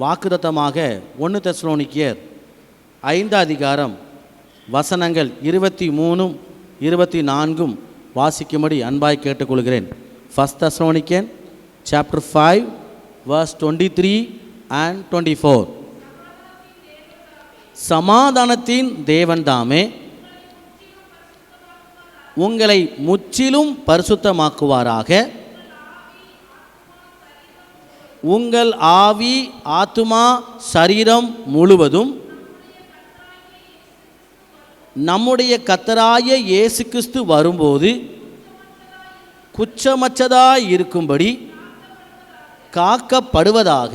வாக்குத்தத்தமாக 1 தெசலோனிக்கேயர் 5 அதிகாரம் வசனங்கள் 23 24 வாசிக்கும்படி அன்பாய் கேட்டுக்கொள்கிறேன். 1 Thessalonians chapter 5 verse 23 and 24. சமாதானத்தின் தேவன் தாமே உங்களை முற்றிலும் பரிசுத்தமாக்குவாராக. உங்கள் ஆவி, ஆத்துமா, சரீரம் முழுவதும் நம்முடைய கர்த்தராகிய இயேசு கிறிஸ்து வரும்போது குற்றமற்றதாய் இருக்கும்படி காக்கப்படுவதாக.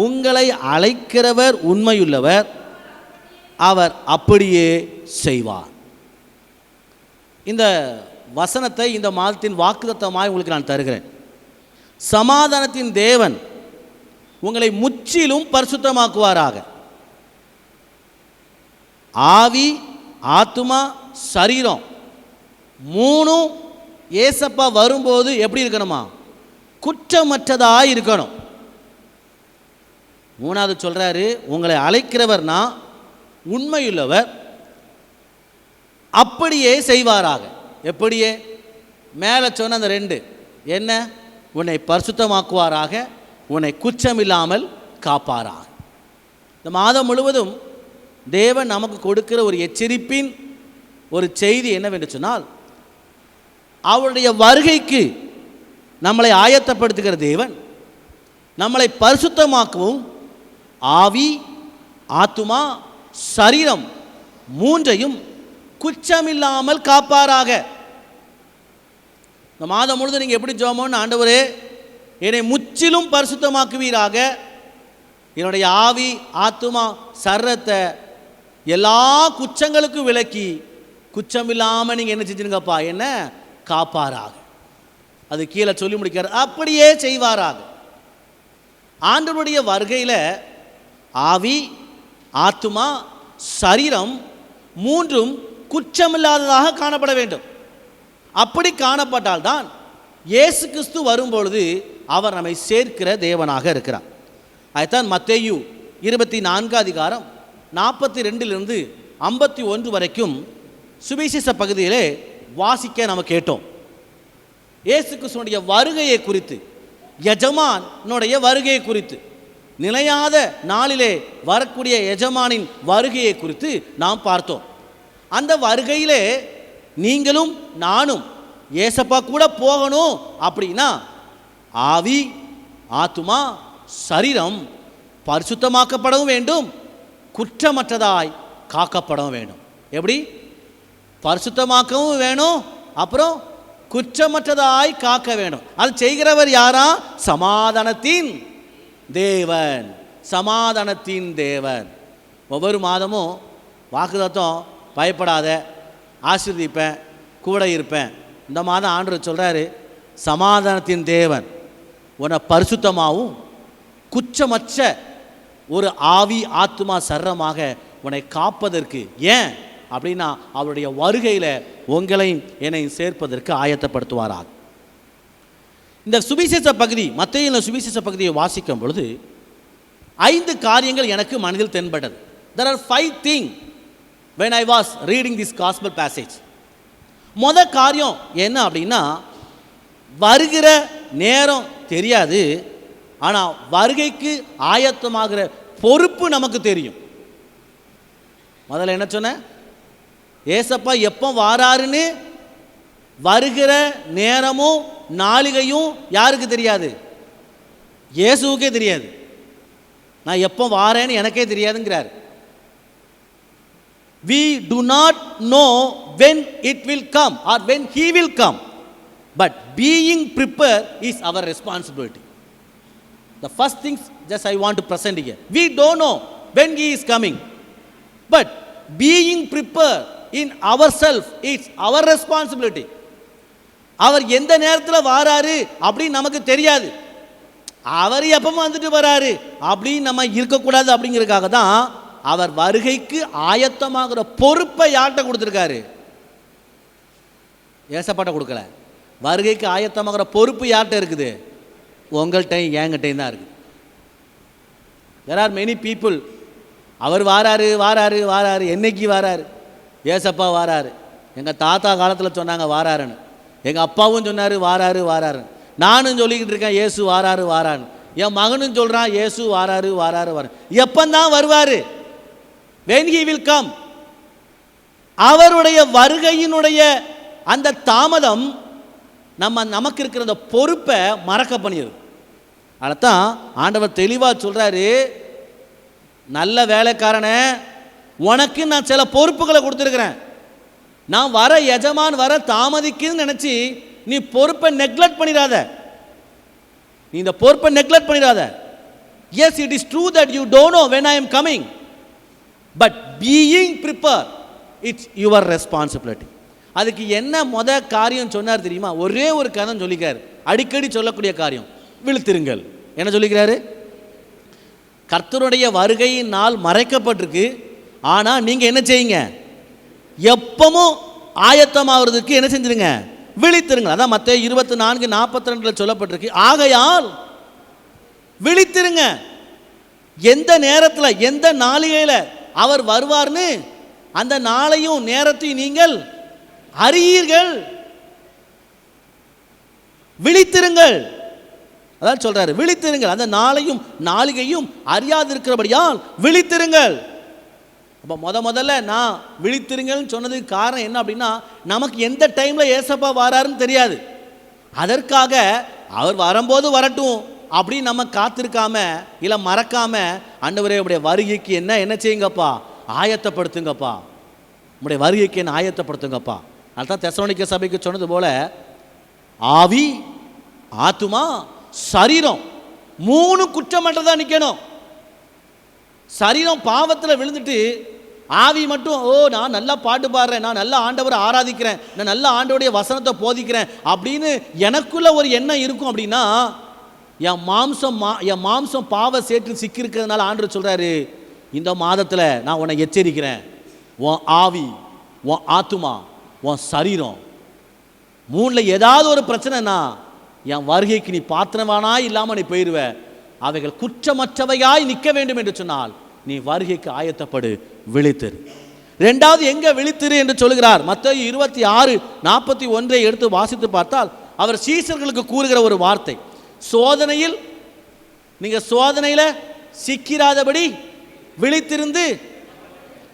உங்களை அழைக்கிறவர் உண்மையுள்ளவர், அவர் அப்படியே செய்வார். இந்த வசனத்தை இந்த மாதத்தின் வாக்குத்தத்தமாய் உங்களுக்கு நான் தருகிறேன். சமாதானத்தின் தேவன் உங்களை முற்றிலும் பரிசுத்தமாக்குவாராக. ஆவி, ஆத்துமா, சரீரம் மூணும் ஏசப்பா வரும்போது எப்படி இருக்கணுமா? குற்றமற்றதாய் இருக்கணும். மூணாவது சொல்றாரு, உங்களை அழைக்கிறவர்னா உண்மையுள்ளவர், அப்படியே செய்வாராக. எப்படியே? மேலே சொன்ன அந்த 2 என்ன? உன்னை பரிசுத்தமாக்குவாராக, உன்னை குற்றமில்லாமல் காப்பாராக. இந்த மாதம் முழுவதும் தேவன் நமக்கு கொடுக்கிற ஒரு எச்சரிப்பின் ஒரு செய்தி என்னவென்று சொன்னால், அவருடைய வருகைக்கு நம்மளை ஆயத்தப்படுத்துகிற தேவன் நம்மளை பரிசுத்தமாக்கவும் ஆவி, ஆத்துமா, சரீரம் மூன்றையும் குற்றமில்லாமல் காப்பாராக. இந்த மாதம் முழுதும் நீங்கள் எப்படி ஜெபம்னு, ஆண்டவரே என்னை முற்றிலும் பரிசுத்தமாக்குவீராக, என்னுடைய ஆவி, ஆத்துமா, சரீரத்தை எல்லா குற்றங்களுக்கும் விலக்கி குற்றமில்லாமல் நீங்கள் என்ன செஞ்சுருங்கப்பா, என்ன காப்பாராக. அது கீழே சொல்லி முடிக்கிறார், அப்படியே செய்வாராக. ஆண்டவருடைய வருகையில் ஆவி, ஆத்துமா, சரீரம் மூன்றும் குற்றமில்லாததாக காணப்பட வேண்டும். அப்படி காணப்பட்டால்தான் இயேசு கிறிஸ்து வரும்பொழுது அவர் நம்மை சேர்க்கிற தேவனாக இருக்கிறார். அதுதான் மத்தேயு 24 அதிகாரம் 42 51 வரைக்கும் சுவிசேஷ பகுதியிலே வாசிக்க நம்ம கேட்டோம். இயேசு கிறிஸ்துனுடைய வருகையை குறித்து, எஜமானுடைய வருகையை குறித்து, நிலையாத நாளிலே வரக்கூடிய எஜமானின் வருகையை குறித்து நாம் பார்த்தோம். அந்த வருகையிலே நீங்களும் நானும் ஏசப்பா கூட போகணும் அப்படின்னா ஆவி, ஆத்துமா, சரீரம் பரிசுத்தமாக்கப்படவும் வேண்டும், குற்றமற்றதாய் காக்கப்படவும் வேண்டும். எப்படி? பரிசுத்தமாக்கவும் வேணும், அப்புறம் குற்றமற்றதாய் காக்க வேண்டும். அது செய்கிறவர் யாரா? சமாதானத்தின் தேவன். சமாதானத்தின் தேவன். ஒவ்வொரு மாதமும் வாக்குத்தத்தம், பயப்படாத, ஆசீர்வதிப்பேன், கூட இருப்பேன். இந்த மாதம் ஆண்டவர் சொல்கிறாரு, சமாதானத்தின் தேவன் உன்னை பரிசுத்தமாகவும் குற்றமற்ற ஒரு ஆவி, ஆத்துமா, சரீரமாக உன்னை காப்பதற்கு. ஏன் அப்படின்னா அவருடைய வருகையில் உங்களையும் என்னையும் சேர்ப்பதற்கு ஆயத்தப்படுத்துவாராக. இந்த சுவிசேஷ பகுதி, மத்தேயு சுவிசேஷ பகுதியை வாசிக்கும் பொழுது 5 காரியங்கள் எனக்கு மனதில் தென்பட்டது. There are 5 things when I was reading this gospel passage. முதல் காரியம் என்ன அப்படின்னா, வருகிற நேரம் தெரியாது, ஆனால் வருகைக்கு ஆயத்தமாகிற பொறுப்பு நமக்கு தெரியும். முதல்ல என்ன சொன்ன? ஏசப்பா எப்போ வாராருன்னு வருகிற நேரமும் நாளிகையும் யாருக்கு தெரியாது? இயேசுவுக்கே தெரியாது. நான் எப்போ வாரேன்னு எனக்கே தெரியாதுங்கிறார். We do not know when it will come or when he will come, but being prepared is our responsibility. The first thing just I want to present here, we don't know when he is coming, but being prepared in ourselves is our responsibility. அவர் எந்த நேரத்தில் வாராரு அப்படின்னு நமக்கு தெரியாது. அவர் எப்போ வந்துட்டு வராரு அப்படின்னு நம்ம இருக்கக்கூடாது. அப்படிங்கிறதுக்காக தான் அவர் வருகைக்கு ஆயத்தமாகிற பொறுப்பை யார்கிட்ட கொடுத்துருக்காரு? ஏசப்பாட்ட கொடுக்கல. வருகைக்கு ஆயத்தமாகிற பொறுப்பு யார்கிட்ட இருக்குது? உங்கள்கிட்டையும் என்கிட்டையும் தான் இருக்குது. There are many people, அவர் வாராரு வாராரு வாராரு, என்னைக்கு வாராரு? ஏசப்பா வாராரு. எங்கள் தாத்தா காலத்தில் சொன்னாங்க வாராருன்னு. எங்கள் அப்பாவும் சொன்னார் வாராரு வாராரு. நானும் சொல்லிக்கிட்டு இருக்கேன் இயேசு வாராரு வாரான்னு. என் மகனும் சொல்கிறான் இயேசு வாராரு வாராரு வாராரு. எப்பந்தான் வருவார்? when he will come. அவருடைய வருகையினுடைய அந்த தாமதம் நமக்கு இருக்கிற அந்த பொறுப்பை மறக்க பண்ணிடுது. அதைத்தான் ஆண்டவர் தெளிவாக சொல்கிறாரு, நல்ல வேலைக்காரனே, உனக்கு நான் சில பொறுப்புகளை கொடுத்துருக்கிறேன். நான் வர எஜமான் வர தாமதிக்குன்னு நினச்சி நீ பொறுப்பை நெக்லெக்ட் பண்ணிடாத. நீ இந்த பொறுப்பை நெக்லெக்ட் பண்ணிடாத. Yes, it is true that you don't know when I am coming, but being prepared, it's your responsibility. அதுக்கு என்ன காரியம் சொன்னார் தெரியுமா? ஒரே ஒரு கதை சொல்லிக்கார், அடிக்கடி சொல்லக்கூடிய காரியம், விழித்திருங்கள். என்ன சொல்லிக்கிறாரு? கர்த்தருடைய வருகையின் நாள் மறைக்கப்பட்டிருக்கு, ஆனால் நீங்கள் என்ன செய்யுங்க? எப்பவும் ஆயத்தமாகிறதுக்கு என்ன செஞ்சிருங்க? விழித்திருங்கள். அதான் மத்தேயு 24:42 சொல்லப்பட்டிருக்கு. ஆகையால் விழித்திருங்க. எந்த நேரத்தில் எந்த நாளிகையில் அவர் வருவார்னு அந்த நாளையும் நேரத்தையும் நீங்கள் அறியீர்கள். விழித்திருங்கள். அதான் சொல்றாரு, விழித்திருங்கள். அந்த நாளையும் நாளிகையும் அறியாதிருக்கிறபடியால் விழித்திருங்கள். அப்போ முதல்ல நான் விழித்திருங்கள்னு சொன்னதுக்கு காரணம் என்ன அப்படின்னா, நமக்கு எந்த டைமில் ஏசப்பா வராருன்னு தெரியாது. அதற்காக அவர் வரும்போது வரட்டும் அப்படின்னு நம்ம காத்திருக்காம இல்லை மறக்காம, ஆண்டவரே உடைய வருகைக்கு என்ன செய்யுங்கப்பா, ஆயத்தப்படுத்துங்கப்பா, உடைய வருகைக்கு என்ன ஆயத்தப்படுத்துங்கப்பா. அதுதான் தெசலோனிக்கே சபைக்கு சொன்னது போல, ஆவி, ஆத்துமா, சரீரம் 3 குற்றமற்றதான் நிற்கணும். சரீரம் பாவத்தில் விழுந்துட்டு ஆவி மட்டும் நான் நல்லா பாட்டு பாடுறேன், நான் நல்லா ஆண்டவரை ஆராதிக்கிறேன், நான் நல்லா ஆண்டவருடைய வசனத்தை போதிக்கிறேன் அப்படின்னு எனக்குள்ள ஒரு எண்ணம் இருக்கும் அப்படின்னா, என் மாம்சம் பாவ சேற்று சிக்கியிருக்கிறதுனால ஆண்டவர் சொல்றாரு, இந்த மாதத்தில் நான் உன்னை எச்சரிக்கிறேன், உன் ஆவி, உன் ஆத்துமா, உன் சரீரம் 3ல் ஏதாவது ஒரு பிரச்சனைனா என் வருகைக்கு நீ பாத்திரவானா இல்லாமல் நீ போயிடுவ. அவைகள் குற்றமற்றவையாய் நிற்க வேண்டும் என்று சொன்னால் நீ வருகைக்கு ஆயத்தப்படு, விழித்திரு. 2வது எங்க விழித்திரு என்று சொல்கிறார்? மத்தேயு 26:41 எடுத்து வாசித்து பார்த்தால் அவர் சீஷர்களுக்கு கூறுகிற ஒரு வார்த்தை, சோதனையில் நீங்க சோதனையில் சிக்கிறாதபடி விழித்திருந்து.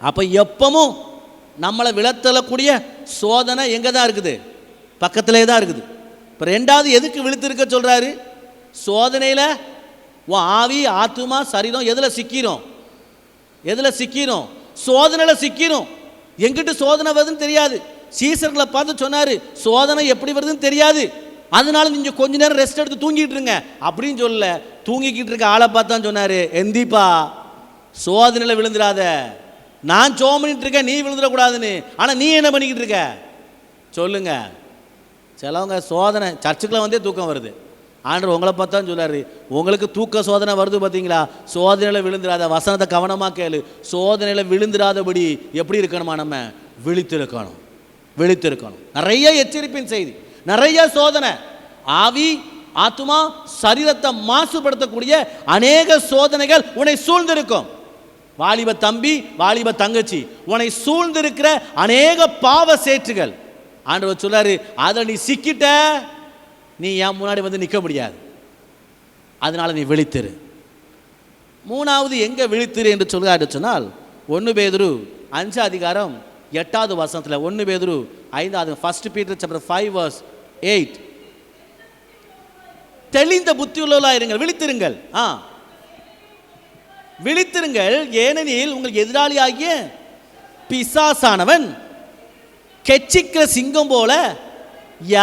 அப்ப எப்பவும் நம்மளை விழத்தள்ளக்கூடிய சோதனை எங்க தான் இருக்குது? பக்கத்திலே தான் இருக்குது. இப்போ 2வது எதுக்கு விழித்திருக்க சொல்றாரு? சோதனையில் உன் ஆவி, ஆத்துமா, சரீரம் எதில் சிக்கிறோம்? எதில் சிக்கிறோம்? சோதனையில் சிக்கிறோம். எங்கிட்ட சோதனை வருதுன்னு தெரியாது. சீசர்களை பார்த்து சொன்னார், சோதனை எப்படி வருதுன்னு தெரியாது, அதனால நீங்கள் கொஞ்ச நேரம் ரெஸ்ட் எடுத்து தூங்கிட்டு இருங்க அப்படின்னு சொல்லல. தூங்கிக்கிட்டு இருக்க ஆளை பார்த்து தான் சொன்னார், எந்திப்பா, சோதனையில் விழுந்துடாத, நான் ஜெபம் பண்ணிட்டு இருக்கேன், நீ விழுந்துடக்கூடாதுன்னு. ஆனால் நீ என்ன பண்ணிக்கிட்டு இருக்க சொல்லுங்க. சிலவங்க சோதனை சர்ச்சுக்குள்ள வந்தே தூக்கம் வருது. ஆண்டவர் உங்களை பார்த்தா சொல்றாரு, உங்களுக்கு தூக்க சோதனை வருது பார்த்தீங்களா, சோதனையில் விழுந்துடாத, வசனத்தை கவனமாக கேளு. சோதனையில் விழுந்துடாதபடி எப்படி இருக்கணுமா? நம்ம விழித்திருக்கணும், விழித்திருக்கணும். நிறைய எச்சரிப்பின் செய்தி, நிறைய சோதனை, ஆவி, ஆத்துமா, சரீரத்தை மாசுபடுத்தக்கூடிய அநேக சோதனைகள் உன்னை சூழ்ந்திருக்கும். வாலிப தம்பி, வாலிப தங்கச்சி, உன்னை சூழ்ந்திருக்கிற அநேக பாவ சேற்றுகள். ஆண்டவர் சொல்றாரு, அதை நீ சிக்கிட்ட, நீ என் முன்னாடி வந்து நிற்க முடியாது, அதனால நீ விழித்திரு. 3வது எங்க விழித்திரு என்று சொல்கிறாரு சொன்னால், 1 பேதுரு 5:8 வசனத்தில், 1 பேதுரு 5, 1 Peter chapter 5:8, தெளிந்த புத்தி உள்ளவர்களாக இருங்கள், விழித்திருங்கள். விழித்திருங்கள், ஏனெனில் உங்கள் எதிராளியாகிய பிசாசானவன் கெச்சிக்கிற சிங்கம் போல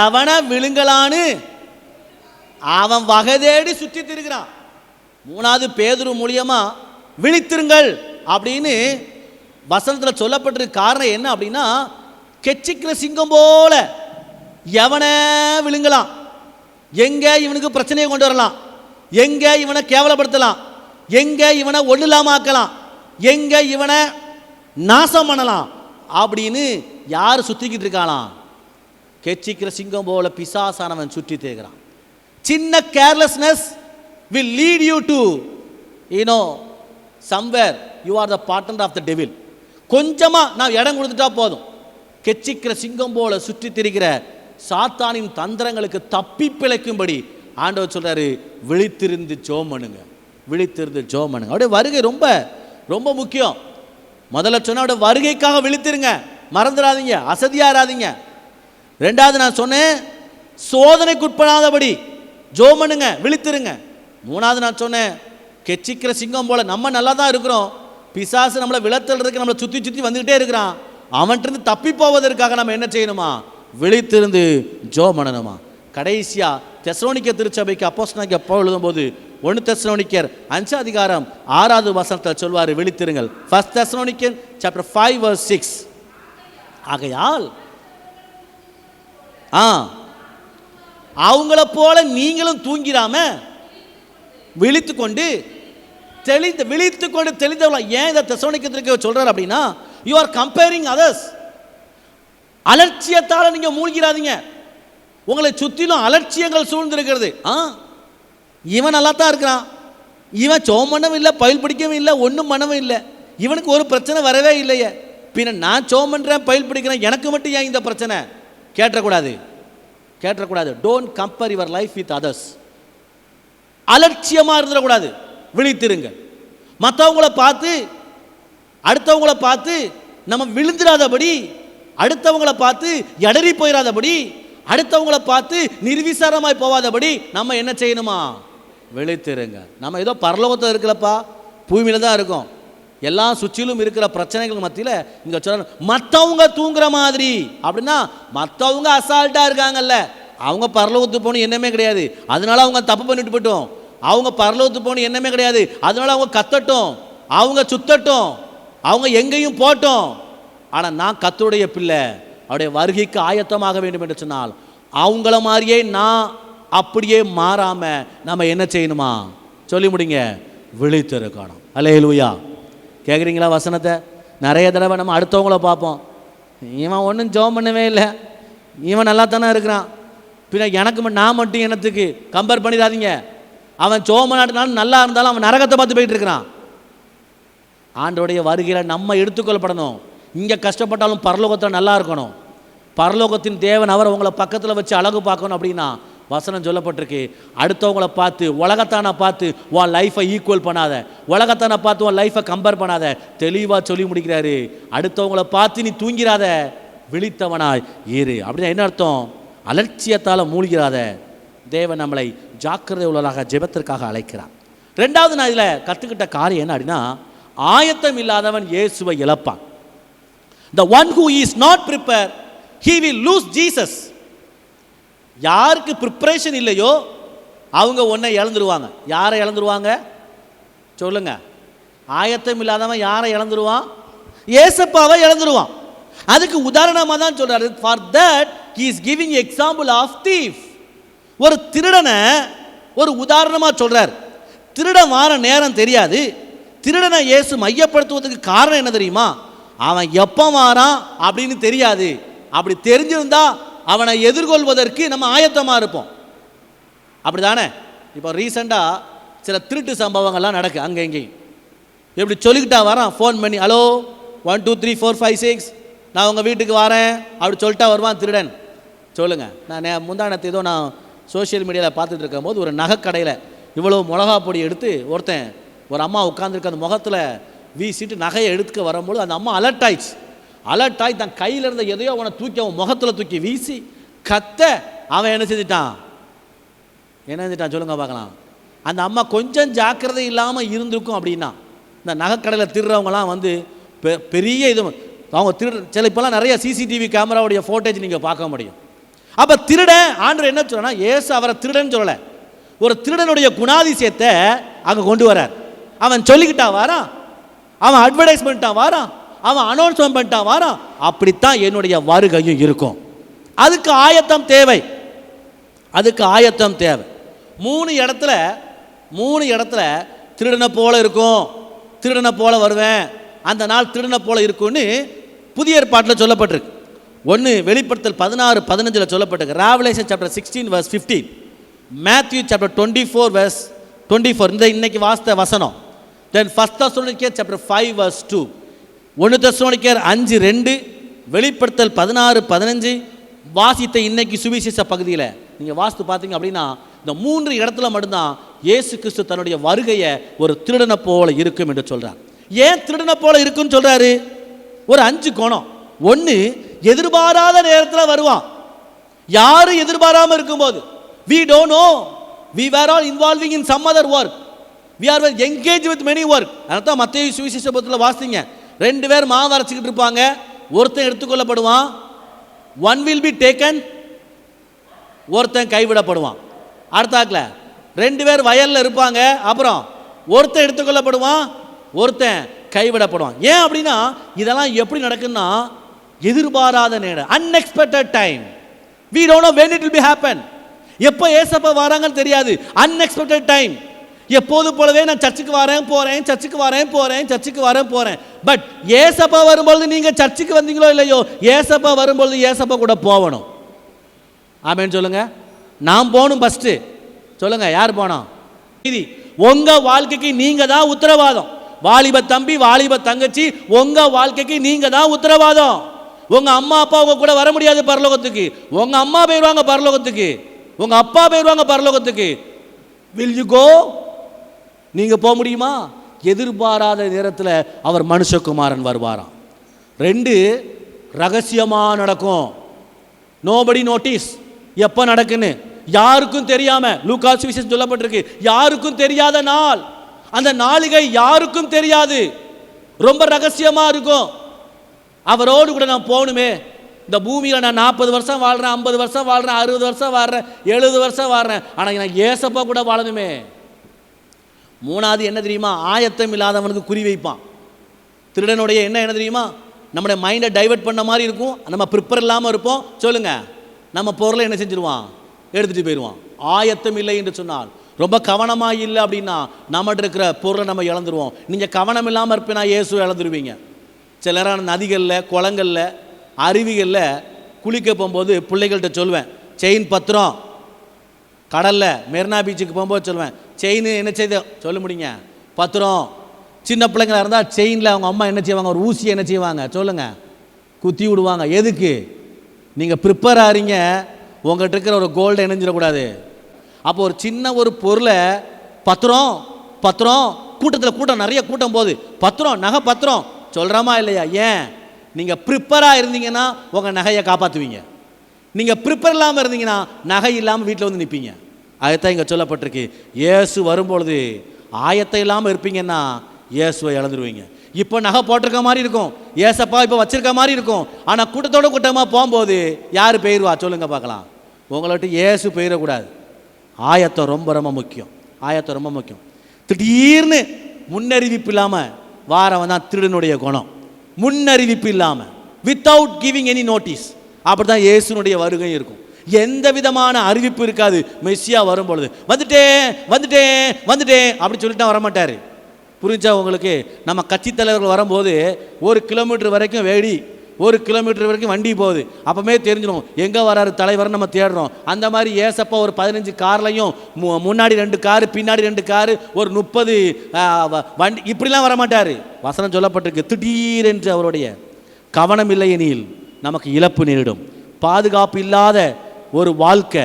எவனை விழுங்கலான்னு அவன் வகை தேடி சுற்றி திரிகிறான். 3வது பேதுரு மூலியமா விழித்திருங்கள் அப்படின்னு வசனத்தில் சொல்லப்பட்டிருக்க காரணம் என்ன அப்படின்னா, கெச்சிக்கிற சிங்கம் போல எவனை விழுங்கலாம், எங்க இவனுக்கு பிரச்சனையை கொண்டு வரலாம், எங்க இவனை கேவலப்படுத்தலாம், எங்க இவனை ஒண்ணுலாமாக்கலாம், எங்க இவனை நாசம் பண்ணலாம் அப்படின்னு யார் சுத்திக்கிட்டு இருக்காளாம்? கெச்சிக்கிற சிங்கம் போல பிசாசானவன் சுற்றி தேகிறான். சின்ன carelessness will lead you to somewhere you are the partner of the devil. கொஞ்சமாக நான் இடம் கொடுத்துட்டா போதும், கெச்சிக்கிற சிங்கம் போல சுற்றி திரிகிற சாத்தானின் தந்திரங்களுக்கு தப்பி பிழைக்கும்படி ஆண்டவர் சொல்றாரு, விழித்திருந்து ஜெபம் பண்ணுங்க, விழித்திருந்து ஜெபம் பண்ணுங்க. அவருடைய வருகை ரொம்ப ரொம்ப முக்கியம். முதல்ல சொன்ன அவருடைய வருகைக்காக விழித்திருங்க, மறந்துடாதீங்க, அசதியாராதீங்க. ரெண்டாவது நான் சொன்னேன், சோதனைக்குட்படாதபடி ஜெபம் பண்ணுங்க, விழித்திருங்க. மூணாவது நான் சொன்னேன், கெச்சிக்கிற சிங்கம் போல நம்ம நல்லா தான் இருக்கிறோம், பிசாசு நம்மளை விளத்தல்றதுக்கு நம்மளை சுற்றி சுற்றி வந்துக்கிட்டே இருக்கிறான், அவன்கிட்ட தப்பி போவதற்காக நம்ம என்ன செய்யணுமா, விழித்திருந்து ஜெபம் பண்ணணுமா. கடைசியா தெசலோனிக்க திருச்சபைக்கு அப்போஸ்தலனாகிய பவுல் எழுதும்போது 1 தெசலோனிக்கர் 5:6 சொல்வார், விழித்திருங்கள். 1 Thessalonians chapter 5 verse 6. ஆகையால் அவங்கள போல நீங்களும் தூங்கிடாம விழித்துக்கொண்டு தெளிந்தவர்களா. ஏன் இந்த தெசலோனிக்கருக்கு சொல்றாரு அப்படின்னா, யூ ஆர் கம்பேரிங் அதர்ஸ். அலட்சியத்தால் நீங்க மூழ்கிறாதீங்க. உங்களை சுற்றிலும் அலட்சியங்கள் சூழ்ந்திருக்கிறது. இவன் நல்லா தான் இருக்கிறான், இவன் சோம் பண்ணவும் இல்லை, பயில் பிடிக்கவும் இல்லை, ஒன்றும் பண்ணவும் இல்லை, இவனுக்கு ஒரு பிரச்சனை வரவே இல்லையே, பின்ன நான் சோம் பண்ணுறேன் பயில் பிடிக்கிறேன், எனக்கு மட்டும் ஏன் இந்த பிரச்சனை? கேட்டக்கூடாது. Don't compare your life with others. அலட்சியமாக இருந்துடக்கூடாது, விழித்திருங்க. மற்றவங்கள பார்த்து அடுத்தவங்கள பார்த்து நம்ம விழுந்துடாதபடி, அடுத்தவங்கள பார்த்து எடறி போயிடாதபடி, அடுத்தவங்கள பார்த்து நிர்விசாரமாய் போவாதபடி நம்ம என்ன செய்யணுமா, விழித்திருங்க. நம்ம ஏதோ பரலோகத்தில் இருக்கலப்பா, பூமியில தான் இருக்கோம். எல்லாம் சுற்றிலும் இருக்கிற பிரச்சனைகள் மத்தியில் இங்கே சொல்ல மற்றவங்க தூங்குற மாதிரி அப்படின்னா, மற்றவங்க அசால்ட்டாக இருக்காங்கல்ல, அவங்க பரலோகத்துக்கு போகணும் எண்ணமே கிடையாது, அதனால அவங்க தப்பு பண்ணிட்டு போட்டோம். அவங்க பரலோகத்துக்கு போகணும் எண்ணமே கிடையாது, அதனால அவங்க கத்தட்டும், அவங்க சுத்தட்டும், அவங்க எங்கேயும் போட்டோம். ஆனால் நான் கர்த்தருடைய பிள்ளை, அவருடைய வருகைக்கு ஆயத்தமாக வேண்டும் என்று சொன்னால் அவங்கள மாதிரியே நான் அப்படியே மாறாம நம்ம என்ன செய்யணுமா, சொல்லி முடிங்க, விழித்திருக்கணும். அல்லேலூயா. கேட்குறீங்களா வசனத்தை? நிறைய தடவை நம்ம அடுத்தவங்கள பார்ப்போம், இவன் ஒன்றும் ஜெபம் பண்ணவே இல்லை, இவன் நல்லா தானே இருக்கிறான், பின்ன எனக்கு நான் மட்டும் என்னத்துக்கு கம்பேர் பண்ணிடாதீங்க. அவன் ஜெபம் பண்ணாட்டினாலும் நல்லா இருந்தாலும் அவன் நரகத்தை பார்த்து போயிட்டு இருக்கிறான். ஆண்டோடைய வருகையில் நம்ம எடுத்துக்கொள்ளப்படணும். இங்கே கஷ்டப்பட்டாலும் பரலோகத்தில் நல்லா இருக்கணும். பரலோகத்தின் தேவன் அவர் உங்களை பக்கத்தில் வச்சு அழகு பார்க்கணும் அப்படின்னா வசனம் சொல்லப்பட்டிருக்கு, அடுத்தவங்கள பார்த்து உலகத்தான பார்த்து உன் லைஃப்பை ஈக்குவல் பண்ணாத, உலகத்தான பார்த்து உன் லைஃப்பை கம்பேர் பண்ணாத. தெளிவாக சொல்லி முடிக்கிறாரு, அடுத்தவங்கள பார்த்து நீ தூங்கிறாத, விழித்தவனாய் இரு. அப்படின்னா என்ன அர்த்தம்? அலட்சியத்தால் மூழ்கிறாத. தேவன் நம்மளை ஜாக்கிரதை உள்ளவராக ஜெபத்திற்காக அழைக்கிறார். ரெண்டாவது நான் இதில் கற்றுக்கிட்ட காரியம் என்ன அப்படின்னா, ஆயத்தம் இல்லாதவன் இயேசுவை இழப்பான். The one who is not prepared, he will lose Jesus. யாருக்கு ப்ரிப்பரேஷன் இல்லையோ அவங்க ஒன்றை இழந்துருவாங்க. யாரை இழந்துருவாங்க சொல்லுங்க? ஆயத்தம் இல்லாதவன் யாரை இழந்துருவான்? ஏசப்பாவை இழந்துருவான். அதுக்கு உதாரணமாக தான் சொல்றாரு, for that he is giving example of thief. ஒரு திருடனை ஒரு உதாரணமாக சொல்றார். திருடன் வார நேரம் தெரியாது. திருடனை இயேசு மையப்படுத்துவதற்கு காரணம் என்ன தெரியுமா? அவன் எப்போ வாரான் அப்படின்னு தெரியாது. அப்படி தெரிஞ்சிருந்தா அவனை எதிர்கொள்வதற்கு நம்ம ஆயத்தமாக இருப்போம். அப்படி தானே? இப்போ ரீசெண்டாக சில திருட்டு சம்பவங்கள்லாம் நடக்கு அங்கே இங்கேயும். எப்படி சொல்லிக்கிட்டா வரான், ஃபோன் பண்ணி, ஹலோ 1 2 3 4 5 6 நான் உங்கள் வீட்டுக்கு வரேன் அப்படி சொல்லிட்டா வருவான் திருடன். சொல்லுங்கள், நான் முந்தானத்தை ஏதோ நான் சோஷியல் மீடியாவில் பார்த்துட்டு இருக்கும் போது ஒரு நகைக்கடையில் இவ்வளோ மிளகா பொடி எடுத்து ஒருத்தன் ஒரு அம்மா உட்காந்துருக்கு, அந்த முகத்தில் வீசிட்டு நகையை எடுத்துக்க வரும்போது அந்த அம்மா அலர்ட் ஆயிடுச்சு. அலர்ட் ஆகி தன் கையில் இருந்த எதையோ அவனை தூக்கி அவன் முகத்தில் தூக்கி வீசி கத்த அவன் என்ன செஞ்சிட்டான் சொல்லுங்க பார்க்கலாம். அந்த அம்மா கொஞ்சம் ஜாக்கிரதை இல்லாமல் இருந்திருக்கும் அப்படின்னா, இந்த நகைக்கடையில் திருடுறவங்களாம் வந்து பெரிய இது அவங்க சில இப்போலாம் நிறைய சிசிடிவி கேமராவுடைய ஃபோட்டேஜ் நீங்கள் பார்க்க முடியும். அப்போ திருடன் ஆண்டவர் என்ன சொல்றனா, ஏசு அவரை திருடன் சொல்லலை, ஒரு திருடனுடைய குணாதிசயத்தை அங்கே கொண்டு வரார். அவன் சொல்லிக்கிட்டா வாரான், அவன் அட்வர்டைஸ்மெண்ட்டா வாரான், அவன் அனௌன்ஸ்மெண்ட் பண்ணிட்டா வாரான். அப்படித்தான் என்னுடைய வருகையும் இருக்கும். அதுக்கு ஆயத்தம் தேவை. மூணு இடத்துல திருடனை போல இருக்கும், திருடனை போல வருவேன், அந்த நாள் திருடனை போல இருக்கும்னு புதிய ஏற்பாட்டில் சொல்லப்பட்டிருக்கு. ஒன்று வெளிப்படுத்தல் 16:15 சொல்லப்பட்டிருக்கு. Revelation chapter 16 verse 15, Matthew chapter 24 verse 24 இந்த இன்னைக்கு வாஸ்த வசனம், Then 1 Thessalonians chapter 5 verse 2. 1 Thessalonians 5:2, வெளிப்படுத்தல் 16:15 வாசித்த இன்னைக்கு சுவிசேஷ பகுதியில் நீங்கள் வாசித்து பார்த்தீங்க அப்படின்னா இந்த 3 இடத்துல மட்டும்தான் இயேசு கிறிஸ்து தன்னுடைய வருகையை ஒரு திருடனை போல இருக்கும் என்று சொல்கிறார். ஏன் திருடனை போல இருக்குன்னு சொல்கிறாரு? ஒரு 5 கோணம். 1, எதிர்பாராத நேரத்தில் வருவான். யாரும் எதிர்பாராமல் இருக்கும்போது, we don't know, we were all involving in some other work, we are engaged with many work. அதான் மத்தேயு சுவிசேஷ புத்தகத்தில் வாசிங்க, 2 பேர் மாவு அரைச்சிக்கிட்டு இருப்பாங்க, ஒருத்தன் எடுத்துக்கொள்ளப்படுவான், one will be taken, ஒருத்தன் கைவிடப்படுவான். அடுத்தாக்கில் 2 பேர் வயலில் இருப்பாங்க, அப்புறம் ஒருத்தன் எடுத்துக்கொள்ளப்படுவான், ஒருத்தன் கைவிடப்படுவான். ஏன் அப்படின்னா இதெல்லாம் எப்படி நடக்குன்னா எதிர்பாராத நேரம், unexpected time. we don't know when it will be happen. எப்போ ஏசப்பா வராங்கன்னு தெரியாது, அன்எக்ஸ்பெக்டட் டைம். எப்போது போலவே நான் சர்ச்சுக்கு வரேன் போகிறேன், சர்ச்சுக்கு வரேன் போகிறேன், சர்ச்சுக்கு வரேன் போகிறேன். பட் ஏசப்பா வரும்பொழுது நீங்கள் சர்ச்சுக்கு வந்தீங்களோ இல்லையோ, ஏசப்பா வரும்பொழுது ஏசப்பா கூட போகணும். ஆமேன்னு சொல்லுங்க. நான் போகணும் ஃபஸ்ட்டு. சொல்லுங்க, யார் போனோம்? இது உங்கள் வாழ்க்கைக்கு நீங்கள் தான் உத்தரவாதம். வாலிப தம்பி, வாலிப தங்கச்சி, உங்கள் வாழ்க்கைக்கு நீங்கள் தான் உத்தரவாதம். உங்கள் அம்மா அப்பா உங்க கூட வர முடியாது பரலோகத்துக்கு. உங்கள் அம்மா போயிடுவாங்க பரலோகத்துக்கு, உங்கள் அப்பா போயிடுவாங்க பரலோகத்துக்கு. will you go? நீங்கள் போக முடியுமா? எதிர்பாராத நேரத்தில் அவர் மனுஷகுமாரன் வருவாராம். 2, ரகசியமாக நடக்கும். Nobody notice. எப்போ நடக்குன்னு யாருக்கும் தெரியாம, லூக்கா சுவிசேஷம் சொல்லப்பட்டிருக்கு, யாருக்கும் தெரியாத நாள். அந்த நாளிகை யாருக்கும் தெரியாது, ரொம்ப ரகசியமா இருக்கும். அவரோடு கூட நான் போகணுமே. இந்த பூமியில் நான் 40 வருஷம் வாழ்கிறேன், 50 வருஷம் வாழ்கிறேன், 60 வருஷம் வாழ்கிறேன், 70 வருஷம் வாழ்கிறேன், ஆனால் நான் ஏசப்பா கூட வாழணுமே. 3வது என்ன தெரியுமா? ஆயத்தம் இல்லாதவனுக்கு குறி வைப்பான். திருடனுடைய என்ன தெரியுமா? நம்முடைய மைண்டை டைவெர்ட் பண்ண மாதிரி இருக்கும். நம்ம ப்ரிப்பேர் இல்லாமல் இருப்போம். சொல்லுங்க, நம்ம பொருளை என்ன செஞ்சிருவான்? எடுத்துகிட்டு போயிடுவான். ஆயத்தம் இல்லை என்று சொன்னால், ரொம்ப கவனமாக இல்லை அப்படின்னா நம்மகிட்ட இருக்கிற பொருளை நம்ம இழந்துருவோம். நீங்கள் கவனம் இல்லாமல் இருப்பேன்னா இயேசு இழந்துருவீங்க. சிலரான நதிகளில், குளங்களில், அருவிகளில் குளிக்க போகும்போது பிள்ளைகள்கிட்ட சொல்லுவேன், செயின் பத்திரம். கடலில் மெரினா பீச்சுக்கு போகும்போது சொல்லுவேன், செயின் என்ன செய்த சொல்ல முடியுங்க, பத்திரம். சின்ன பிள்ளைங்களாக இருந்தால் செயினில் அவங்க அம்மா என்ன செய்வாங்க? ஒரு ஊசியை என்ன செய்வாங்க? சொல்லுங்கள், குத்தி விடுவாங்க. எதுக்கு? நீங்கள் ப்ரிப்பேர் ஆகிறீங்க, உங்கள்கிட்ட இருக்கிற ஒரு கோல்டை இணைஞ்சிடக்கூடாது. அப்போ ஒரு சின்ன ஒரு பொருளை, பத்திரம் பத்திரம், கூட்டம் நிறைய கூட்டம் போகுது, பத்திரம் நகை பத்திரம் சொல்கிறோமா இல்லையா? ஏன்? நீங்கள் ப்ரிப்பேராக இருந்தீங்கன்னா உங்கள் நகையை காப்பாற்றுவீங்க. நீங்கள் ப்ரிப்பேர் இல்லாமல் இருந்தீங்கன்னா நகை இல்லாமல் வீட்டில் வந்து நிற்பீங்க. அதுதான் இங்கே சொல்லப்பட்டிருக்கு. இயேசு வரும்பொழுது ஆயத்தம் இல்லாமல் இருப்பீங்கன்னா இயேசுவை இழந்துருவீங்க. இப்போ நகை போட்டிருக்க மாதிரி இருக்கும், ஏசப்பா இப்போ வச்சிருக்க மாதிரி இருக்கும். ஆனால் கூட்டத்தோட கூட்டமாக போகும்போது யார் போயிடுவா? சொல்லுங்கள் பார்க்கலாம். உங்கள்கிட்ட இயேசு போயிடக்கூடாது. ஆயத்தம் ரொம்ப ரொம்ப முக்கியம். ஆயத்தம் ரொம்ப முக்கியம். திடீர்னு முன்னறிவிப்பு இல்லாமல் வாரவன் தான் திருடனுடைய குணம். முன்னறிவிப்பு இல்லாமல், வித்தவுட் கிவிங் எனி நோட்டீஸ். அப்படி தான் இயேசுனுடைய வருகை இருக்கும். எந்த விதமான அறிவிப்பு இருக்காது. மெஸ்ஸியா வரும்பொழுது வந்துட்டேன் வந்துட்டேன் வந்துட்டேன் அப்படி சொல்லிட்டு வரமாட்டார். புரிஞ்சா உங்களுக்கு? நம்ம கட்சி தலைவர்கள் வரும்போது 1 கிலோமீட்டர் வரைக்கும் வேடி, 1 கிலோமீட்டர் வரைக்கும் வண்டி போகுது. அப்போமே தெரிஞ்சிடும் எங்கே வராரு தலைவர், நம்ம தேடுறோம். அந்த மாதிரி ஏசப்பா ஒரு 15 கார்லையும் முன்னாடி 2 காரு, பின்னாடி 2 காரு, ஒரு 30 வண்டி, இப்படிலாம் வரமாட்டார். வசனம் சொல்லப்பட்டிருக்கு, திடீரென்று அவருடைய கவனம் இல்லை எனில் நமக்கு இழப்பு நேரிடும். பாதுகாப்பு இல்லாத ஒரு வாழ்க்கை,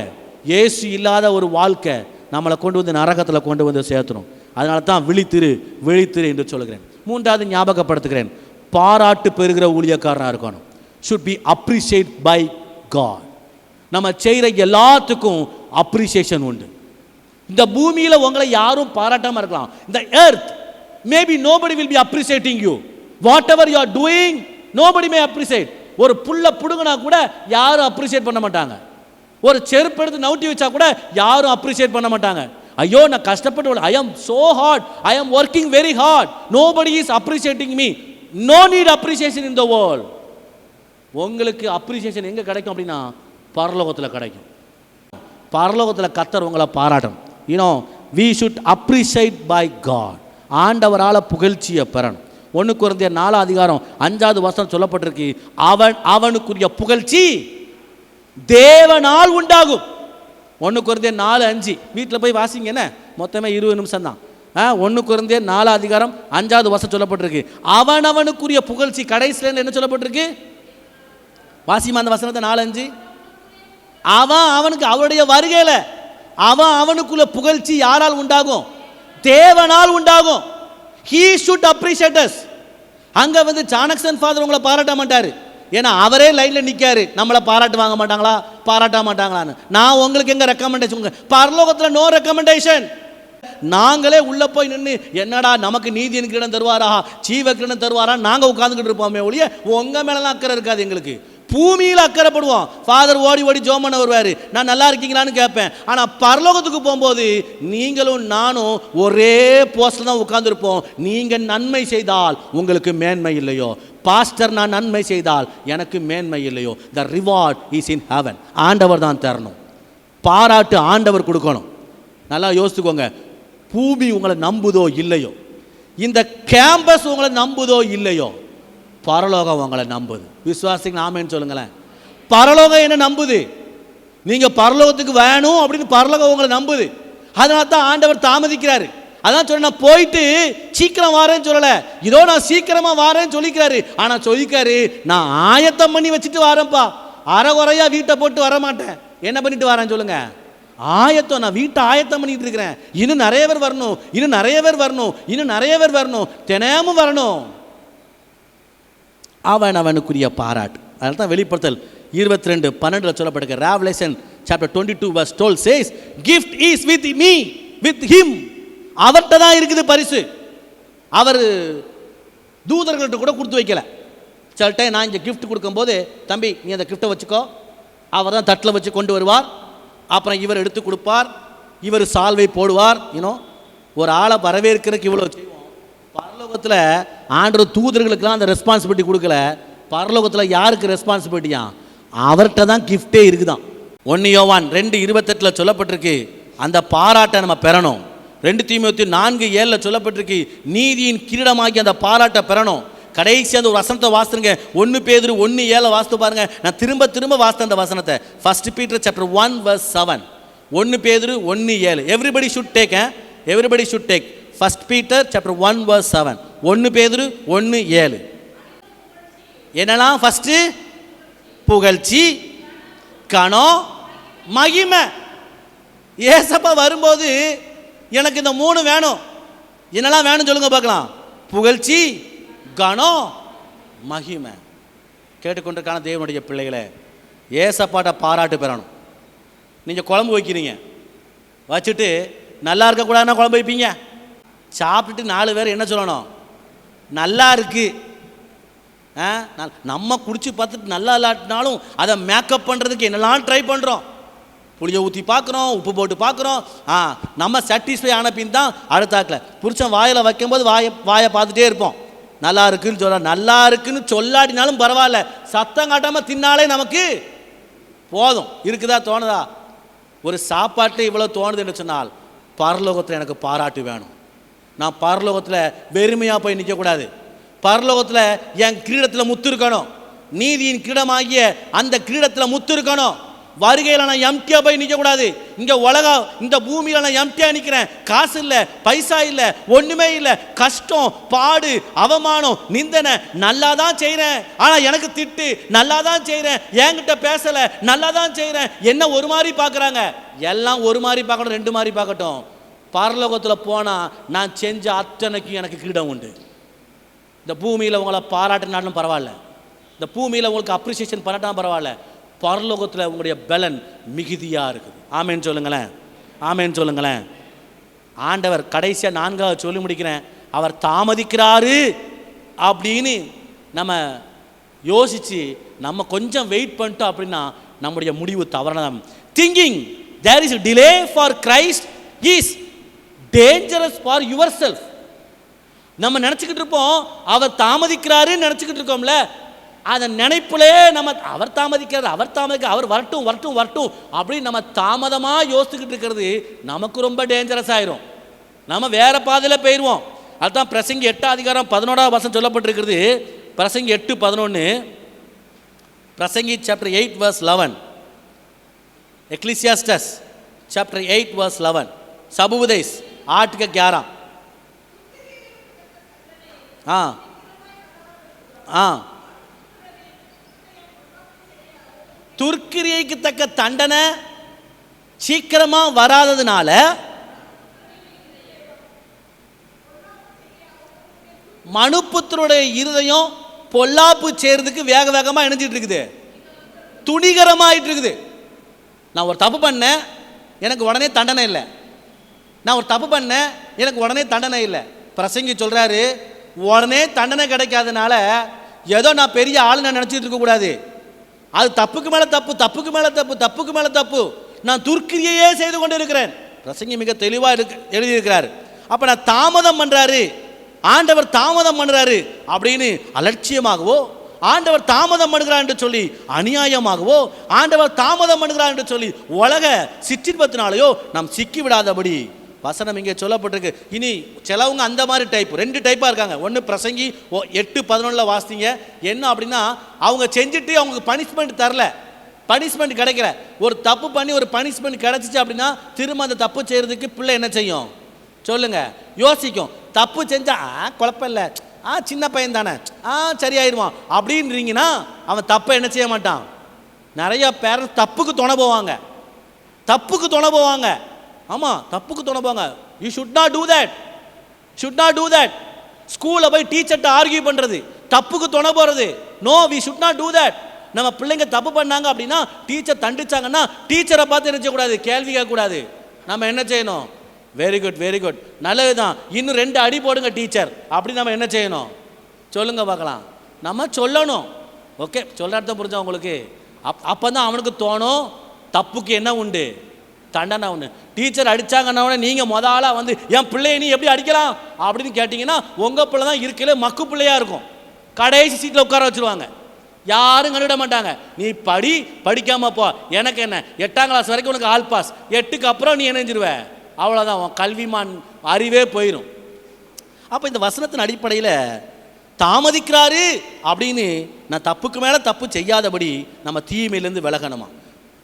இயேசு இல்லாத ஒரு வாழ்க்கை நம்மளை கொண்டு வந்து நரகத்தில் கொண்டு வந்து சேர்த்துடும். அதனால தான் விழித்திரு விழித்திரு என்று சொல்கிறேன். 3வது ஞாபகப்படுத்துகிறேன், பாராட்டு பெறுகிற ஊழியக்காரனாக இருக்கணும். Should be appreciate by God. நம்ம செய்கிற எல்லாத்துக்கும் அப்ரிசியேஷன் உண்டு. இந்த பூமியில் உங்களை யாரும் பாராட்டாமல் இருக்கலாம். இந்த earth maybe nobody will be appreciating you. What ever you are doing, nobody May appreciate. ஒரு புல்லை புடுங்கினா கூட யாரும் அப்ரிசியேட் பண்ண மாட்டாங்க. ஒரு செருப்பு எடுத்து நவுட்டி வச்சா கூட யாரும் அப்ரிசியேட் பண்ண மாட்டாங்க. ஐயோ நான் கஷ்டப்பட்டு, ஐ ஆம் so hard, I am working very hard, nobody is appreciating me. No need appreciation in the world. உங்களுக்கு அப்ரிசியேஷன் எங்கே கிடைக்கும் அப்படின்னா பரலோகத்தில் கிடைக்கும். பரலோகத்தில் கர்த்தர் உங்களை பாராட்டணும். You know we should appreciate by God. ஆண்டவரால் புகழ்ச்சியை பெறணும். 1 கொரிந்தியர் 4:5 வசனம் சொல்லப்பட்டிருக்கு, அவனுக்குரிய புகழ்ச்சி தேவனால் உண்டாகும். 1 கொரிந்தியர் 4:5 வீட்டில் போய் வாசிங்க. என்ன மொத்தமே 20 நிமிஷம் தான். 1 கொரிந்தியர் 4:5 சொல்லப்பட்டிருக்கு. அவனவனுக்குரிய புகழ்ச்சி. கடைசியில் என்ன சொல்லப்பட்டிருக்கு? வாசிமா அந்த வசனத்தை 4:5. அவன் அவனுக்கு அவருடைய வருகையில் அவனுக்குள்ள புகழ்ச்சி யாரால் உண்டாகும்? தேவனால் உண்டாகும். He should appreciate us. அங்க ஜானக்சன் ஃபாதர் உங்களை பாராட்ட மாட்டாரு. ஏன்னா அவரே லைன்ல நிக்காரு. நம்மளை பாராட்டு வாங்க மாட்டாங்களா, பாராட்ட மாட்டாங்களான்னு. நான் உங்களுக்கு எங்க ரெக்கமெண்டேஷன்? பரலோகத்தில் நோ ரெக்கமெண்டேஷன். நாங்களே உள்ள போய் நின்று என்னடா நமக்கு நீதியின் கிரீடம் தருவாரா, ஜீவ கிரீடம் தருவாரா, நாங்க உட்கார்ந்துக்கிட்டு இருப்போமே ஒழிய உங்க மேலாம் அக்கறை இருக்காது எங்களுக்கு. பூமியில் அக்கறைப்படுவோம். ஃபாதர் ஓடி ஓடி ஜோம் பண்ண வருவார், நான் நல்லா இருக்கீங்களான்னு கேட்பேன். ஆனால் பரலோகத்துக்கு போகும்போது நீங்களும் நானும் ஒரே போஸ்டில் தான் உட்கார்ந்துருப்போம். நீங்கள் நன்மை செய்தால் உங்களுக்கு மேன்மை இல்லையோ, பாஸ்டர் நான் நன்மை செய்தால் எனக்கு மேன்மை இல்லையோ, த ரிவார்ட் இஸ் இன் ஹெவன். ஆண்டவர் தான் தரணும், பாராட்டு ஆண்டவர் கொடுக்கணும். நல்லா யோசித்துக்கோங்க. பூமி உங்களை நம்புதோ இல்லையோ, இந்த கேம்பஸ் உங்களை நம்புதோ இல்லையோ, பரலோகம் உங்களை நம்புது. விசுவாசிங்க ஆமேன்னு சொல்லுங்களேன். பரலோகம் என்ன நம்புது? நீங்க பரலோகத்துக்கு வேணும் அப்படின்னு பரலோகம் உங்களை நம்புது. அதனால தான் ஆண்டவர் தாமதிக்கிறாரு. அதான் சொல்ல, நான் போயிட்டு சீக்கிரம் வாரேன்னு சொல்லல, இதோ நான் சீக்கிரமா வாரேன்னு சொல்லிக்கிறாரு. ஆனா சொல்லிக்காரு, நான் ஆயத்தம் பண்ணி வச்சுட்டு வரேன்ப்பா, அரைகுறையா வீட்டை போட்டு வர மாட்டேன். என்ன பண்ணிட்டு வரேன்னு சொல்லுங்க? ஆயத்தம். நான் வீட்டை ஆயத்தம் பண்ணிட்டு இருக்கிறேன். இன்னும் நிறைய பேர் வரணும், இன்னும் நிறைய பேர் வரணும், இன்னும் நிறைய பேர் வரணும், தினமும் வரணும். அவனுக்குரிய பாராட்டு. அதனால தான் வெளிப்படுத்தல் 22:12 சொல்லப்பட்டிருக்க revelation chapter 22:12 says, gift is with me, with him. அவர்கிட்ட தான் இருக்குது பரிசு. அவர் தூதர்கள்ட்ட கூட கொடுத்து வைக்கல. சில டைம் நான் இங்கே கிஃப்ட் கொடுக்கும்போது, தம்பி நீ அந்த கிஃப்ட்டை வச்சுக்கோ, அவர் தான் தட்டில் வச்சு கொண்டு வருவார். அப்புறம் இவர் எடுத்து கொடுப்பார், இவர் சால்வை போடுவார். ஒரு ஆளை வரவேற்கிறதுக்கு இவ்வளோ செய்வோம். பரலோகத்தில் ஆண்டவர் தூதர்களுக்கெல்லாம் அந்த ரெஸ்பான்சிபிலிட்டி கொடுக்கல. பரலோகத்தில் யாருக்கு ரெஸ்பான்சிபிலிட்டியா? அவர்கிட்ட தான் கிஃப்டே இருக்குதான். 1 யோவான் 2:28 சொல்லப்பட்டிருக்கு, அந்த பாராட்டை நம்ம பெறணும். 2 தீமோத்தேயு 4:7 சொல்லப்பட்டிருக்கு, நீதியின் கிரீடமாகி அந்த பாராட்டை பெறணும். கடைசி அந்த ஒரு வசனத்தை வாசிருங்க, 1 பேதுரு 1:7 வாசித்து பாருங்க. நான் திரும்ப திரும்ப வாசித்த அந்த வசனத்தை, 1 பீட்டர் சாப்டர் 1:7. 1 பேதுரு 1:7. Everybody should take, everybody should take 1 Peter chapter 1:7. 1 பேதுரு 1:7. என்னெல்லாம்? ஃபர்ஸ்ட் புகழ்ச்சி, கணம், மகிமை. ஏசப்பா வரும்போது எனக்கு இந்த 3 வேணும். என்னெல்லாம் வேணும் சொல்லுங்க பார்க்கலாம்? புகழ்ச்சி, கணம், மகிமை. கேட்டுக்கொண்டிருக்கான தேவனுடைய பிள்ளைகளை, ஏசப்பாட்ட பாராட்டு பெறணும். நீங்கள் குழம்பு வைக்கிறீங்க, வச்சுட்டு நல்லா இருக்கக்கூடாதுன்னா குழம்பு வைப்பீங்க. சாப்பிட்டுட்டு 4 பேர் என்ன சொல்லணும்? நல்லா இருக்கு. நம்ம குடிச்சு பார்த்துட்டு நல்லா இல்லாட்டினாலும் அதை மேக்கப் பண்ணுறதுக்கு என்னெல்லாம் ட்ரை பண்ணுறோம். புளியை ஊற்றி பார்க்குறோம், உப்பு போட்டு பார்க்குறோம். நம்ம சாட்டிஸ்ஃபை ஆன பின் தான் அடுத்தாக்கில் புருஷன் வாயில் வைக்கும்போது வாயை பார்த்துட்டே இருப்போம். நல்லா இருக்குன்னு சொல்ல, நல்லா இருக்குன்னு சொல்லாடினாலும் பரவாயில்ல, சத்தம் காட்டாமல் தின்னாலே நமக்கு போதும். இருக்குதா, தோணுதா? ஒரு சாப்பாட்டு இவ்வளோ தோணுது என்று சொன்னால், பரலோகத்தில் எனக்கு பாராட்டு வேணும். நான் பரலோகத்தில் வெறுமையாக போய் நிற்கக்கூடாது. பரலோகத்தில் என் கிரீடத்தில் முத்து இருக்கணும். நீதியின் கிரீடமாகிய அந்த கிரீடத்தில் முத்து இருக்கணும். வருகையில் நான் எம்டியா போய் நிற்கக்கூடாது. இங்கே உலகம், இந்த பூமியில் நான் எம்டியா நிற்கிறேன். காசு இல்லை, பைசா இல்லை, ஒன்றுமே இல்லை, கஷ்டம், பாடு, அவமானம், நிந்தனை. நல்லா தான் செய்கிறேன், ஆனால் எனக்கு திட்டு. நல்லா தான் செய்கிறேன், என்கிட்ட பேசலை. நல்லா தான் செய்கிறேன், என்ன ஒரு மாதிரி பார்க்குறாங்க. எல்லாம் ஒரு மாதிரி பார்க்கணும், 2 மாதிரி பார்க்கட்டும். பரலோகத்தில் போனால் நான் செஞ்ச அத்தனைக்கும் எனக்கு கிரீடம் உண்டு. இந்த பூமியில் உங்களை பாராட்டினாலும் பரவாயில்ல, இந்த பூமியில் உங்களுக்கு அப்ரிசியேஷன் பண்ணட்டாலும் பரவாயில்ல, பரலோகத்தில் உங்களுடைய பலன் மிகுதியாக இருக்குது. ஆமேன்னு சொல்லுங்களேன், ஆமேன்னு சொல்லுங்களேன். ஆண்டவர் கடைசியாக 4வது சொல்லி முடிக்கிறேன், அவர் தாமதிக்கிறாரு அப்படின்னு நம்ம யோசித்து நம்ம கொஞ்சம் வெயிட் பண்ணிட்டோம் அப்படின்னா நம்முடைய முடிவு தவறான. Thinking there is delay for Christ is dangerous for yourself. நம்ம நினச்சிக்கிட்டு இருப்போம் அவர் தாமதிக்கிறாருன்னு நினச்சிக்கிட்டு இருக்கோம்ல, அந்த நினைப்புலே நம்ம அவர் தாமதிக்கிறார், அவர் வரட்டும் வரட்டும் வரட்டும் அப்படின்னு நம்ம தாமதமாக யோசிச்சுக்கிட்டு இருக்கிறது நமக்கு ரொம்ப டேஞ்சரஸ் ஆயிரும். நம்ம வேற பாதையில் போயிடுவோம். அதுதான் பிரசங்கி 8:11 சொல்லப்பட்டிருக்கிறது. பிரசங்கி 8:11, பிரசங்கி சாப்டர் 8:11, எக்லிசியாஸ்டஸ் சாப்டர் 8:11, சபுபதேஸ் 8:11. ஆ ஆ துர்க்கிரியைக்கு தக்க தண்டனை சீக்கிரமா வராததுனால மனுப்புத்தருடைய இருதயம் பொல்லாப்பு செய்யறதுக்கு வேக வேகமாக இணைஞ்சிட்டு இருக்குது, துணிகரமாயிட்டு இருக்குது. நான் ஒரு தப்பு பண்ணேன், எனக்கு உடனே தண்டனை இல்லை. நான் ஒரு தப்பு பண்ணேன், எனக்கு உடனே தண்டனை இல்லை. பிரசங்கி சொல்றாரு, உடனே தண்டனை கிடைக்காதனால ஏதோ நான் பெரிய ஆளு நான் நினச்சிட்டு இருக்கக்கூடாது. அது தப்புக்கு மேலே தப்பு, தப்புக்கு மேலே தப்பு, தப்புக்கு மேலே தப்பு. நான் துர்க்கிரியையே செய்து கொண்டு இருக்கிறேன். பிரசங்கி மிக தெளிவாக எழுதியிருக்கிறார். அப்போ நான் தாமதம் பண்ணுறாரு, ஆண்டவர் தாமதம் பண்ணுறாரு அப்படின்னு அலட்சியமாகவோ, ஆண்டவர் தாமதம் பண்ணுகிறார் என்று சொல்லி அநியாயமாகவோ, ஆண்டவர் தாமதம் பண்ணுகிறார் என்று சொல்லி உலக சிற்றின்பத்தினாலேயோ நாம் சிக்கி விடாதபடி வசனம் இங்கே சொல்லப்பட்டிருக்கு. இனி சிலவங்க அந்த மாதிரி டைப், 2 டைப்பாக இருக்காங்க. ஒன்று பிரசங்கி 8:11 வாசித்தீங்க. என்ன அப்படின்னா, அவங்க செஞ்சுட்டு அவங்களுக்கு பனிஷ்மெண்ட் தரல, பனிஷ்மெண்ட் கிடைக்கல. ஒரு தப்பு பண்ணி ஒரு பனிஷ்மெண்ட் கிடைச்சிச்சு அப்படின்னா திரும்ப அந்த தப்பு செய்கிறதுக்கு பிள்ளை என்ன செய்யும் சொல்லுங்க? யோசிக்கும். தப்பு செஞ்சா குழப்பம் இல்லை, சின்ன பையன் தானே, சரியாயிருவான் அப்படின்றீங்கன்னா அவன் தப்பை என்ன செய்ய மாட்டான். நிறைய பேரண்ட்ஸ் தப்புக்கு துணை போவாங்க, தப்புக்கு துணை போவாங்க. ஆமாம், தப்புக்கு துணை போவாங்க. You should not do that, should not do that. ஸ்கூலில் போய் டீச்சர்கிட்ட ஆர்கியூ பண்ணுறது, தப்புக்கு துணை போகிறது. No, we should not do that. நம்ம பிள்ளைங்க தப்பு பண்ணாங்க அப்படின்னா, டீச்சர் தண்டிச்சாங்கன்னா டீச்சரை பார்த்து என்ன செய்யக்கூடாது, கேள்வி கேட்கக்கூடாது. நம்ம என்ன செய்யணும்? வெரி குட், வெரி குட், நல்லது தான், இன்னும் 2 அடி போடுங்க டீச்சர் அப்படி நம்ம என்ன செய்யணும் சொல்லுங்க பார்க்கலாம். நம்ம சொல்லணும். ஓகே, சொல்கிற அர்த்தம் புரிஞ்சா உங்களுக்கு? அப்போ தான் அவனுக்கு தோணும் தப்புக்கு என்ன உண்டு, தண்டனை உண்டு. டீச்சர் அடித்தாங்கன்னா நீங்கள் முதலாக வந்து என் பிள்ளையை நீ எப்படி அடிக்கலாம் அப்படின்னு கேட்டிங்கன்னா உங்கள் பிள்ளை தான் இருக்கல மக்கு பிள்ளையாக இருக்கும். கடைசி சீட்டில் உட்கார வச்சுருவாங்க, யாரும் கண்டுவிட மாட்டாங்க. நீ படிக்காமல் போ, எனக்கு என்ன, 8ஆம் கிளாஸ் வரைக்கும் உனக்கு ஆல் பாஸ், 8க்கு அப்புறம் நீ இணைஞ்சிருவ, அவ்வளோதான், உன் கல்விமான் அறிவே போயிடும். அப்போ இந்த வசனத்தின் அடிப்படையில் தாமதிக்கிறாரு அப்படின்னு நான் தப்புக்கு மேலே தப்பு செய்யாதபடி நம்ம தீமையிலேருந்து விலகணுமா.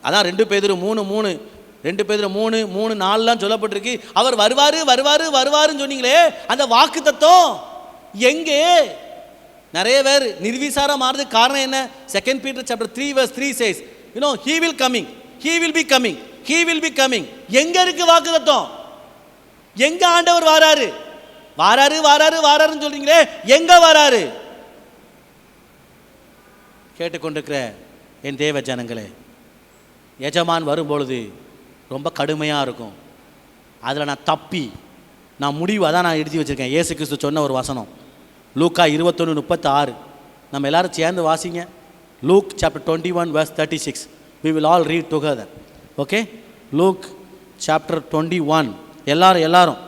அதான் 2 பேதுரு 3:4 சொல்லப்பட்டிருக்கு. அவர் வருவாரு வருவாரு வருவாருன்னு சொன்னீங்களே, அந்த வாக்கு தத்துவம் எங்கே? நிறைய பேர் நிர்விசாரம் ஆறதுக்கு காரணம் என்ன? 2 Peter chapter 3:3 says, you know, he will coming, he will be coming, he will be coming. எங்க இருக்கு வாக்கு தத்துவம்? எங்க ஆண்டவர் வாராரு வாராரு வாராரு வாராருன்னு சொல்றீங்களே, எங்க வராரு? கேட்டுக்கொண்டிருக்கிற என் தேவ ஜனங்களே, எஜமான் வரும்பொழுது ரொம்ப கடுமையாக இருக்கும். அதில் நான் தப்பி நான் முடிவு, அதான் நான் எழுதி வச்சுருக்கேன். இயேசு கிறிஸ்து சொன்ன ஒரு வசனம், லூக்கா 21:36. நம்ம எல்லாரும் சேர்ந்து வாசிங்க. Luke chapter 21:36. we will all read together. Okay, Luke chapter 21. எல்லாரும்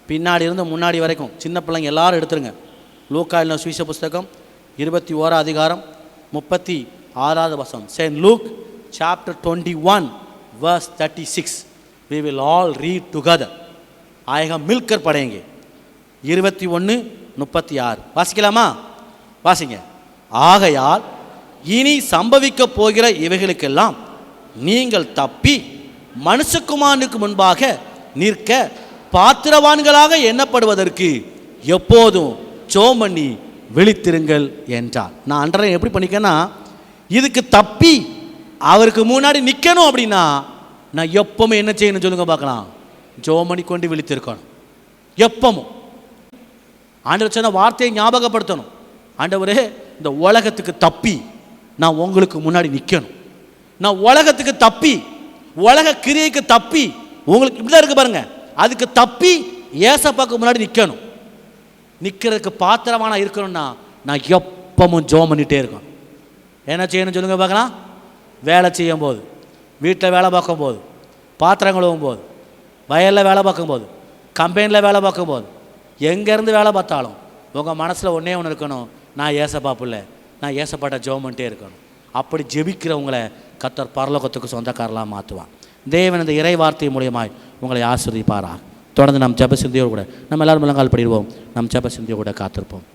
பின்னாடி இருந்து முன்னாடி வரைக்கும் சின்ன பிள்ளைங்க எல்லாரும் எடுத்துருங்க. லூக்கா எழுதின சுவிசேஷ புஸ்தகம் 21ஆம் அதிகாரம் 36வது வசனம். Saint Luke chapter 21:36. we will all read together. ஆயகம் மில்கர் படையங்க. 21:36 வாசிக்கலாமா? வாசிங்க. ஆகையால் இனி சம்பவிக்க போகிற இவைகளுக்கெல்லாம் நீங்கள் தப்பி மனுஷகுமாரனுக்கு முன்பாக நிற்க பாத்திரவான்களாக எண்ணப்படுவதற்கு எப்போதும் ஜெபம் பண்ணி விழித்திருங்கள் என்றார். நான் அன்றரை எப்படி பண்ணிக்கன்னா, இதுக்கு தப்பி அவருக்கு முன்னாடி நிற்கணும் அப்படின்னா நான் எப்பவுமே என்ன செய்யணும் சொல்லுங்க பார்க்கலாம்? ஜெபம் பண்ணி கொண்டு விழித்திருக்கணும். எப்பவும் ஆண்டவர் சொன்ன வார்த்தையை ஞாபகப்படுத்தணும். ஆண்டவரே, இந்த உலகத்துக்கு தப்பி நான் உங்களுக்கு முன்னாடி நிற்கணும். நான் உலகத்துக்கு தப்பி, உலக கிரியைக்கு தப்பி, உங்களுக்கு இப்படிதான் இருக்கு பாருங்க, அதுக்கு தப்பி ஏசப்பாக்கு முன்னாடி நிற்கணும். நிற்கிறதுக்கு பாத்திரமான இருக்கணும்னா நான் எப்பவும் ஜெபம் பண்ணிகிட்டே இருக்கணும். என்ன செய்யணும் சொல்லுங்க பார்க்கலாம்? வேலை செய்யும் போது, வீட்டில் வேலை பார்க்கும் போது, பாத்திரம் கழுவும் போது, வயலில் வேலை பார்க்கும் போது, கம்பெனியில் வேலை பார்க்கும் போது, எங்கேருந்து வேலை பார்த்தாலும் உங்கள் மனசில் ஒன்றே ஒன்று இருக்கணும், நான் ஏசப்பா பிள்ளை, நான் ஏசப்பாட்ட ஜெபம் பண்ணிட்டே இருக்கணும். அப்படி ஜெபிக்கிறவங்களை கர்த்தர் பரலோகத்துக்கு சொந்தக்காரலாம் மாற்றுவான். தேவன் இந்த இறை வார்த்தை மூலியமாய் உங்களை ஆசீர்வதிப்பாராக. தொடர்ந்து நம் ஜெப சிந்தியோடு கூட நம்ம எல்லாரும் முழங்கால் படிடுவோம். நம் ஜெப சிந்தியோடு கூட காத்திருப்போம்.